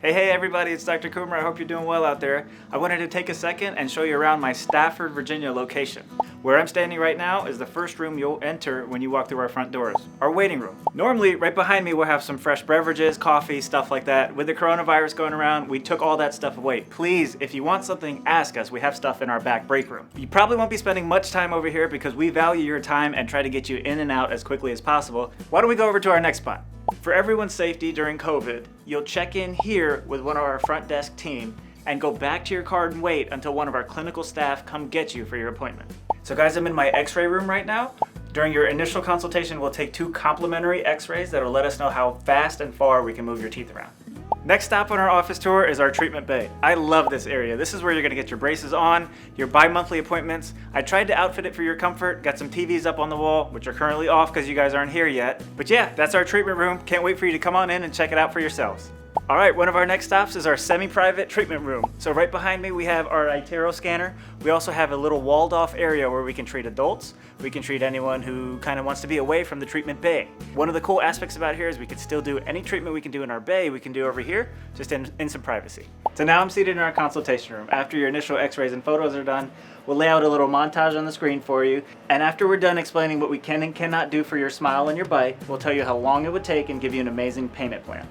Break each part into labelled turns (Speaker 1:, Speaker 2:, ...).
Speaker 1: Hey everybody, it's Dr. Kumra. I hope you're doing well out there. I wanted to take a second and show you around my Stafford, Virginia location. Where I'm standing right now is the first room you'll enter when you walk through our front doors, our waiting room. Normally, right behind me we'll have some fresh beverages, coffee, stuff like that. With the coronavirus going around, we took all that stuff away. Please, if you want something, ask us. We have stuff in our back break room. You probably won't be spending much time over here because we value your time and try to get you in and out as quickly as possible. Why don't we go over to our next spot? For everyone's safety during COVID, you'll check in here with one of our front desk team and go back to your car and wait until one of our clinical staff come get you for your appointment. So guys, I'm in my x-ray room right now. During your initial consultation, we'll take 2 complimentary x-rays that'll let us know how fast and far we can move your teeth around. Next stop on our office tour is our treatment bay. I love this area. This is where you're gonna get your braces on, your bi-monthly appointments. I tried to outfit it for your comfort, got some TVs up on the wall, which are currently off because you guys aren't here yet. But yeah, that's our treatment room. Can't wait for you to come on in and check it out for yourselves. All right, one of our next stops is our semi-private treatment room. So right behind me, we have our iTero scanner. We also have a little walled off area where we can treat adults. We can treat anyone who kind of wants to be away from the treatment bay. One of the cool aspects about here is we can still do any treatment we can do in our bay, we can do over here, just in some privacy. So now I'm seated in our consultation room. After your initial x-rays and photos are done, we'll lay out a little montage on the screen for you. And after we're done explaining what we can and cannot do for your smile and your bite, we'll tell you how long it would take and give you an amazing payment plan.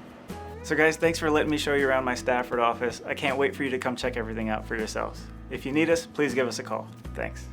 Speaker 1: So guys, thanks for letting me show you around my Stafford office. I can't wait for you to come check everything out for yourselves. If you need us, please give us a call. Thanks.